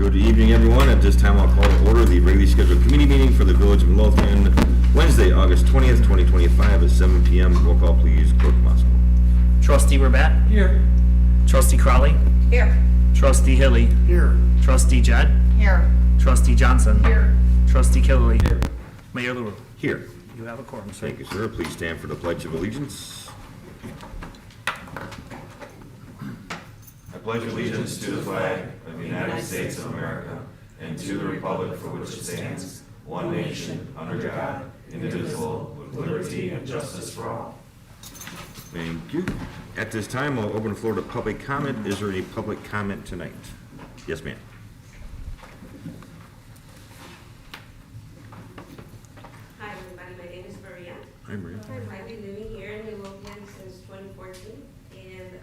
Good evening, everyone. At this time, I'll call to order the regularly scheduled committee meeting for the Village of Midlothian, Wednesday, August 20th, 2025 at 7 p.m. Roll call, please. Clerk Mosko. Trustee Rabat. Here. Trustee Crawley. Here. Trustee Hilly. Here. Trustee Jed. Here. Trustee Johnson. Here. Trustee Killily. Here. Mayor LaRue. Here. You have a quorum, sir. Thank you, sir. Please stand for the Pledge of Allegiance. I pledge allegiance to the flag of the United States of America and to the republic for which it stands, one nation, under God, indivisible, with liberty and justice for all. Thank you. At this time, I'll open the floor to public comment. Is there any public comment tonight? Yes, ma'am. Hi, everybody. My name is Maria. Hi, Maria. I've been living here in Midlothian since 2014, and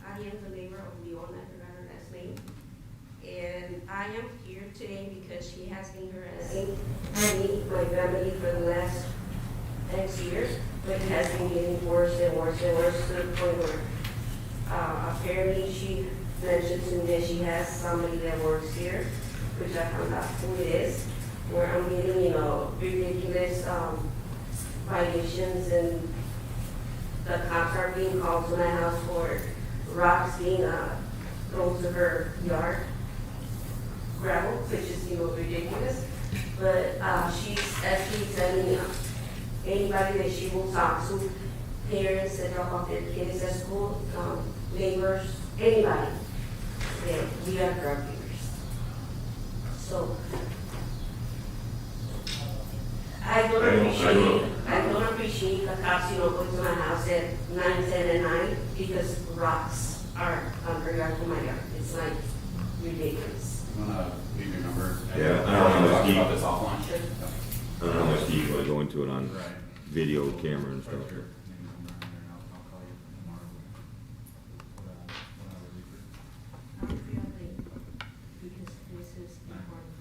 I am the neighbor of Leona, I forgot her last name. And I am here today because she has been harassing me, my family, for the last 10 years, but it has been getting worse and worse and worse to the point where apparently she mentioned to me that she has somebody that works here, which I found out who it is, where I'm getting, ridiculous violations, and the cops are being called to my house for rocks being thrown to her yard, gravel, which is, ridiculous. But she's actually telling anybody that she will talk to, parents that drop off their kids at school, neighbors, anybody, that we are drug dealers. So I don't appreciate the cops, going to my house at 9, 10 at night because rocks are under my yard. It's like ridiculous. You wanna leave your number? Yeah, I don't know if Talk Steve- about this offline. Sure. I don't know how much do you want to go into it on Right. video, camera, and stuff. Sure. Leave your number on there, and I'll call you tomorrow. I feel like because this is important.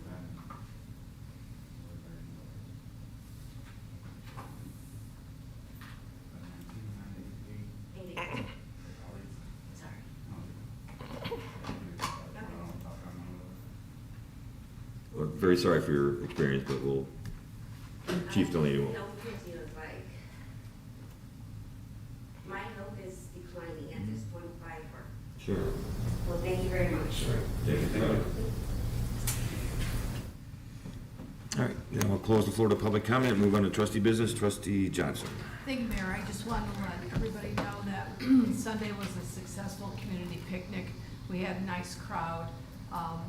Sorry. Well, very sorry for your experience, but we'll, Chief Delaney will. Health is, like, my health is declining at this point by work. Sure. Well, thank you very much. All right, then we'll close the floor to public comment, move on to trustee business. Trustee Johnson. Thank you, Mayor. I just wanted to let everybody know that Sunday was a successful community picnic. We had a nice crowd. I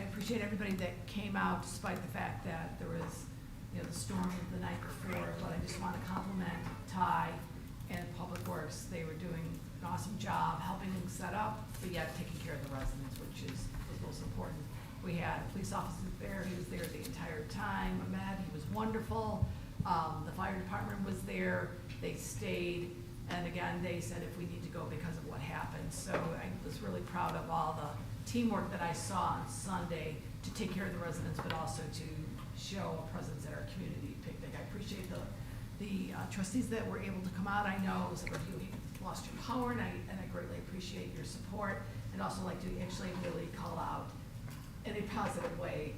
appreciate everybody that came out despite the fact that there was, the storm the night before, but I just want to compliment Ty and Public Works. They were doing an awesome job helping them set up, but yet taking care of the residents, which was most important. We had a police officer there. He was there the entire time. Ahmed, he was wonderful. The fire department was there. They stayed. And again, they said if we need to go because of what happened. So I was really proud of all the teamwork that I saw on Sunday to take care of the residents, but also to show a presence at our community picnic. I appreciate the trustees that were able to come out. I know some of you lost your power, and I greatly appreciate your support. And also like to actually really call out in a positive way,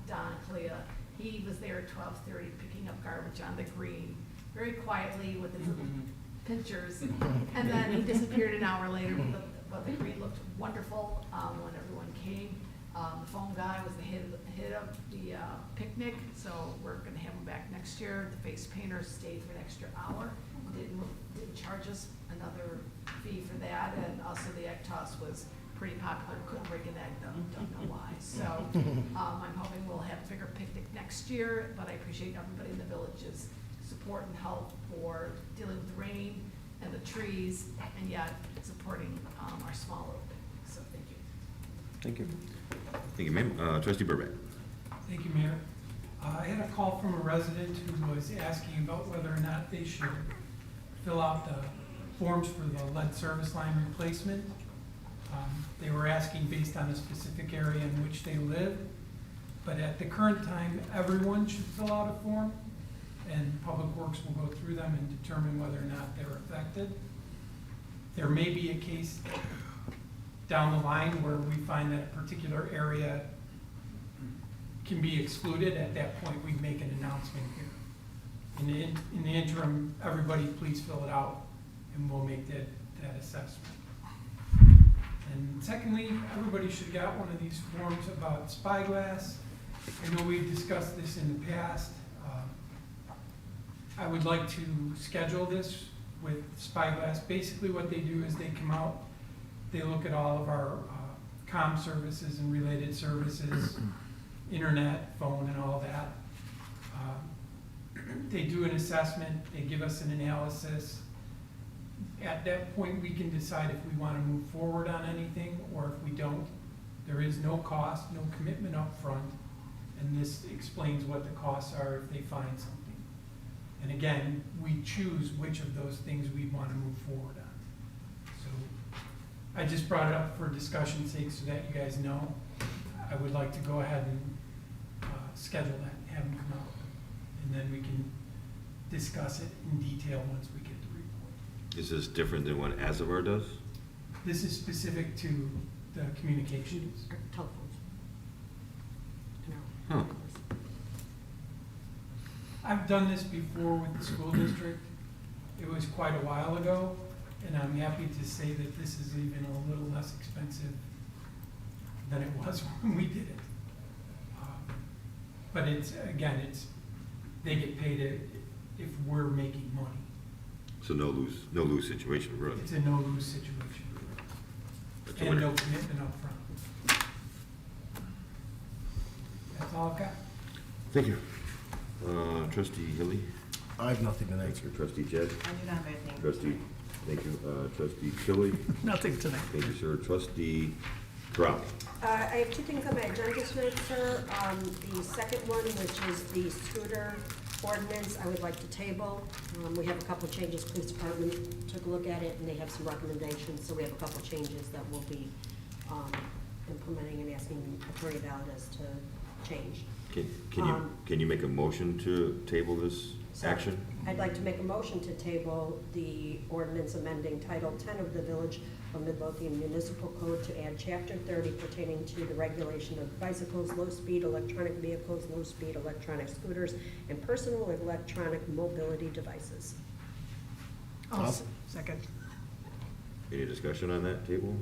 Don Clea. He was there at 12:30 picking up garbage on the green, very quietly with his little pinchers, and then he disappeared an hour later. But the green looked wonderful when everyone came. The phone guy was the hit of the picnic, so we're going to have him back next year. The face painter stayed for an extra hour. Didn't charge us another fee for that, and also the egg toss was pretty popular. Couldn't break an egg though, don't know why. So I'm hoping we'll have a bigger picnic next year, but I appreciate everybody in the village's support and help for dealing with the rain and the trees, and yet supporting our small little picnic. So thank you. Thank you. Thank you, ma'am. Trustee Burbank. Thank you, Mayor. I had a call from a resident who was asking about whether or not they should fill out the forms for the lead service line replacement. They were asking based on a specific area in which they live, but at the current time, everyone should fill out a form, and Public Works will go through them and determine whether or not they're affected. There may be a case down the line where we find that a particular area can be excluded, at that point, we make an announcement here. In the interim, everybody please fill it out, and we'll make that assessment. And secondly, everybody should have got one of these forms about spyglass. I know we've discussed this in the past. I would like to schedule this with spyglass. Basically what they do is they come out, they look at all of our comm services and related services, internet, phone, and all that. They do an assessment, they give us an analysis. At that point, we can decide if we want to move forward on anything, or if we don't. There is no cost, no commitment up front, and this explains what the costs are if they find something. And again, we choose which of those things we want to move forward on. So I just brought it up for discussion's sake so that you guys know. I would like to go ahead and schedule that and have them come out. And then we can discuss it in detail once we get the report. Is this different than what Azavar does? This is specific to the communications. Telephones. Huh. I've done this before with the school district. It was quite a while ago, and I'm happy to say that this is even a little less expensive than it was when we did it. But it's, again, they get paid if we're making money. So no lose situation, really. It's a no-lose situation. That's a And winner. no commitment up front. That's all I've got. Thank you. Trustee Hilly? I have nothing tonight, Thank sir. you. Trustee Jed? I do not have anything. Trustee, thank you. Trustee Chili? Nothing tonight. Thank you, sir. Trustee Crowley? I have two things on my agenda tonight, sir. The second one, which is the scooter ordinance, I would like to table. We have a couple of changes. Police Department took a look at it, and they have some recommendations, so we have a couple of changes that we'll be implementing and asking Attorney Valdez to change. Can you make a motion to table this So, action? I'd like to make a motion to table the ordinance amending Title 10 of the Village of Midlothian Municipal Code to add Chapter 30 pertaining to the regulation of bicycles, low-speed electronic vehicles, low-speed electronic scooters, and personal electronic mobility devices. Second. Any discussion on that table?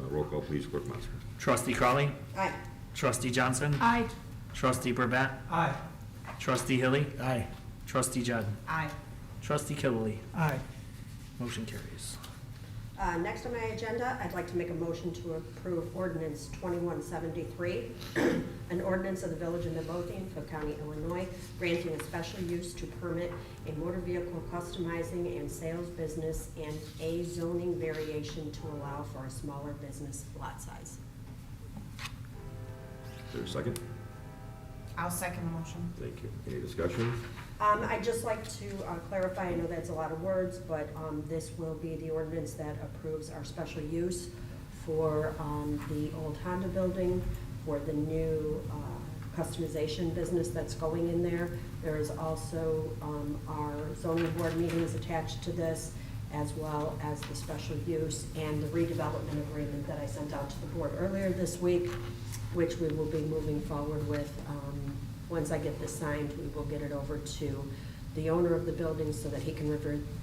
Roll call, please, Clerk Monson. Trustee Crawley. Aye. Trustee Johnson. Aye. Trustee Burbett. Aye. Trustee Hilly. Aye. Trustee Judd. Aye. Trustee Killily. Aye. Motion carries. Next on my agenda, I'd like to make a motion to approve ordinance 2173, an ordinance of the Village of Midlothian, Cook County, Illinois, granting a special use to permit a motor vehicle customizing and sales business and a zoning variation to allow for a smaller business lot size. Is there a second? I'll second the motion. Thank you. Any discussion? I'd just like to clarify, I know that's a lot of words, but this will be the ordinance that approves our special use for the old Honda building, for the new customization business that's going in there. There is also our zoning board meetings attached to this, as well as the special use and the redevelopment agreement that I sent out to the board earlier this week, which we will be moving forward with. Once I get this signed, we will get it over to the owner of the building so that he can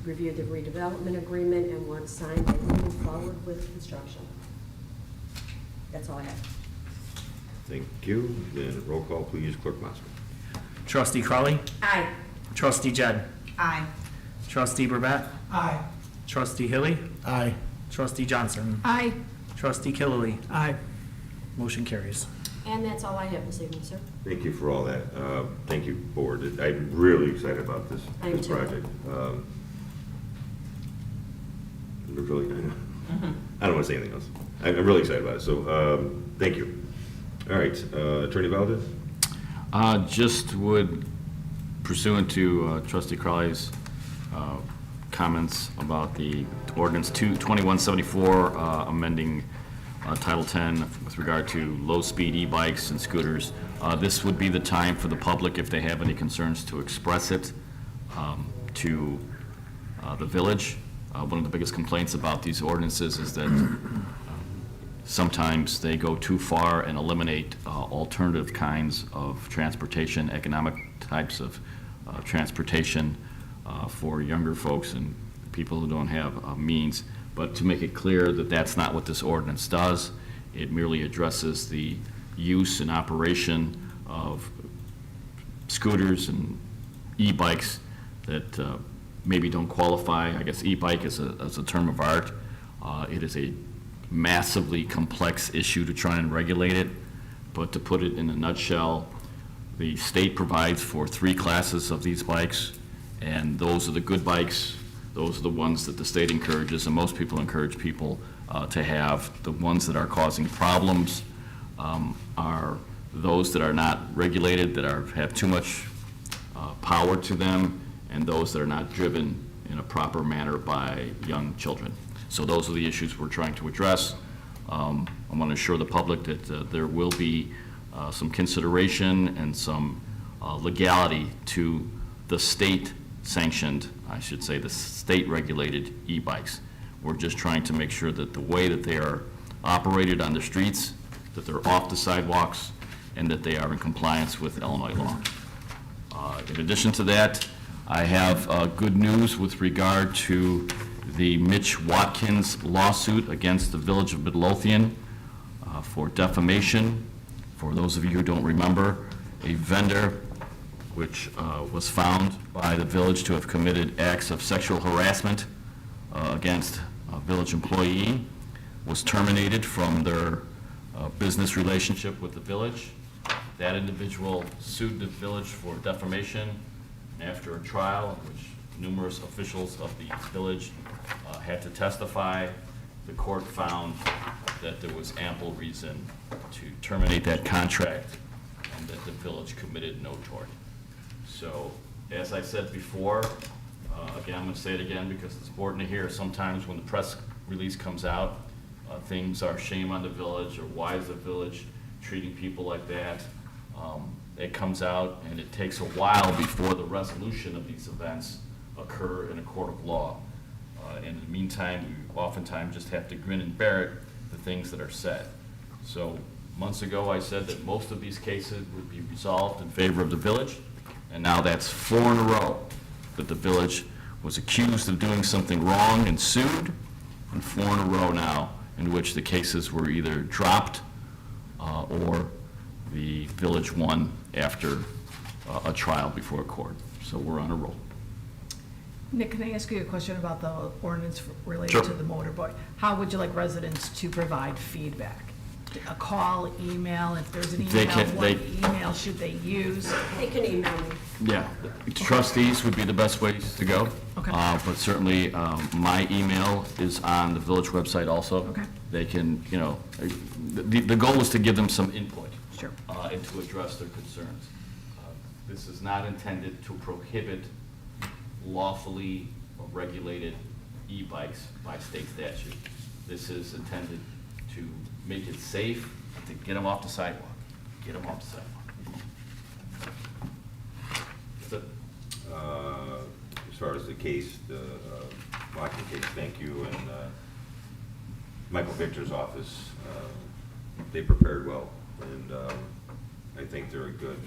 review the redevelopment agreement, and once signed, they will move forward with construction. That's all I have. Thank you. Then roll call, please, Clerk Monson. Trustee Crawley. Aye. Trustee Judd. Aye. Trustee Burbett. Aye. Trustee Hilly. Aye. Trustee Johnson. Aye. Trustee Killily. Aye. Motion carries. And that's all I have this evening, sir. Thank you for all that. Thank you, Board. I'm really excited about this I am too. project. Really, I don't want to say anything else. I'm really excited about it, so thank you. All right, Attorney Valdez? Just would, pursuant to Trustee Crowley's comments about the ordinance 2174, amending Title 10 with regard to low-speed e-bikes and scooters, this would be the time for the public, if they have any concerns, to express it to the village. One of the biggest complaints about these ordinances is that sometimes they go too far and eliminate alternative kinds of transportation, economic types of transportation for younger folks and people who don't have means. But to make it clear that that's not what this ordinance does, it merely addresses the use and operation of scooters and e-bikes that maybe don't qualify. I guess e-bike is a term of art. It is a massively complex issue to try and regulate it, but to put it in a nutshell, the state provides for 3 classes of these bikes, and those are the good bikes. Those are the ones that the state encourages, and most people encourage people to have. The ones that are causing problems are those that are not regulated, that have too much power to them, and those that are not driven in a proper manner by young children. So those are the issues we're trying to address. I want to assure the public that there will be some consideration and some legality to the state-sanctioned, I should say, the state-regulated e-bikes. We're just trying to make sure that the way that they are operated on the streets, that they're off the sidewalks, and that they are in compliance with Illinois law. In addition to that, I have good news with regard to the Mitch Watkins lawsuit against the Village of Midlothian for defamation. For those of you who don't remember, a vendor which was found by the village to have committed acts of sexual harassment against a village employee was terminated from their business relationship with the village. That individual sued the village for defamation. After a trial in which numerous officials of the village had to testify, the court found that there was ample reason to terminate that contract and that the village committed no tort. So, as I said before, again, I'm going to say it again because it's important to hear. Sometimes when the press release comes out, things are shame on the village, or why is the village treating people like that? It comes out, and it takes a while before the resolution of these events occur in a court of law. In the meantime, we oftentimes just have to grin and bear it, the things that are said. So months ago, I said that most of these cases would be resolved in favor of the village, and now that's 4 in a row that the village was accused of doing something wrong and sued, and 4 in a row now in which the cases were either dropped or the village won after a trial before a court. So we're on a roll. Nick, can I ask you a question about the ordinance related Sure. to the motorboat? How would you like residents to provide feedback? A call, email, if there's an They email, can- what email should they use? They can email me. Yeah, trustees would be the best ways to go. Okay. But certainly, my email is on the village website also. Okay. They can, the goal is to give them some input. Sure. And to address their concerns. This is not intended to prohibit lawfully regulated e-bikes by state statute. This is intended to make it safe and to get them off the sidewalk. Get them off the sidewalk. That's it. As far as the case, the Watkins case, thank you, and Michael Victor's office, they prepared well, and I think they're a good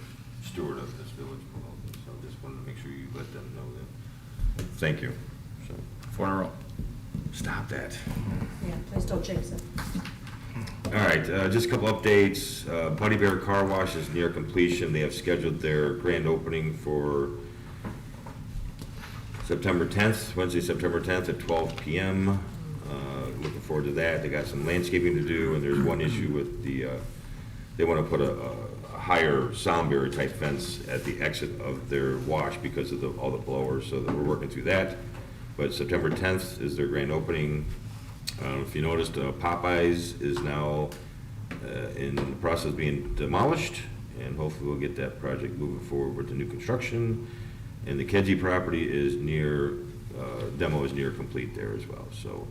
steward of this village. So just wanted to make sure you let them know that. Thank you. So 4 in a row. stop that. Yeah, please don't jinx it. All right, just a couple updates. Buddy Bear Car Wash is near completion. They have scheduled their grand opening for September 10th, Wednesday, September 10th at 12 p.m. Looking forward to that. They got some landscaping to do, and there's one issue with the, they want to put a higher sound barrier type fence at the exit of their wash because of all the blowers, so that we're working through that. But September 10th is their grand opening. If you noticed, Popeyes is now in the process of being demolished, and hopefully we'll get that project moving forward with the new construction. And the Kedzie property is near, demo is near complete there as well. So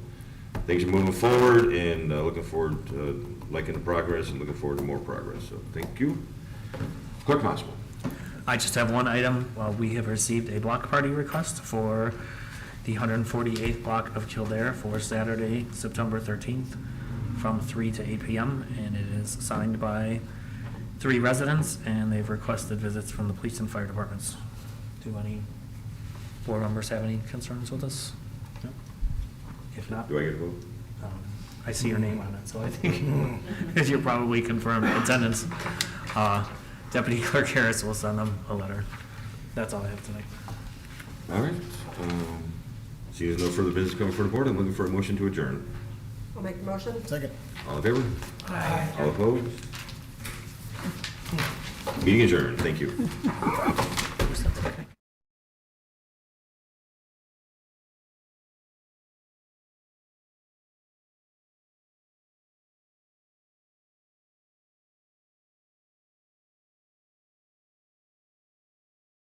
things are moving forward, and looking forward to liking the progress and looking forward to more progress. So thank you. Clerk Constable. I just have one item. We have received a block party request for the 148th block of Kildare for Saturday, September 13th from 3 to 8 p.m., and it is signed by 3 residents, and they've requested visits from the police and fire departments. Do any board members have any concerns with this? No? If not, Do I get a vote? I see your name on it, so I think, because you're probably confirmed attendance, Deputy Clerk Harris will send them a letter. That's all I have tonight. All right. Seeing as no further business coming for the board, I'm looking for a motion to adjourn. I'll make the motion. Second. All in favor? Aye. All opposed? Meeting adjourned. Thank you.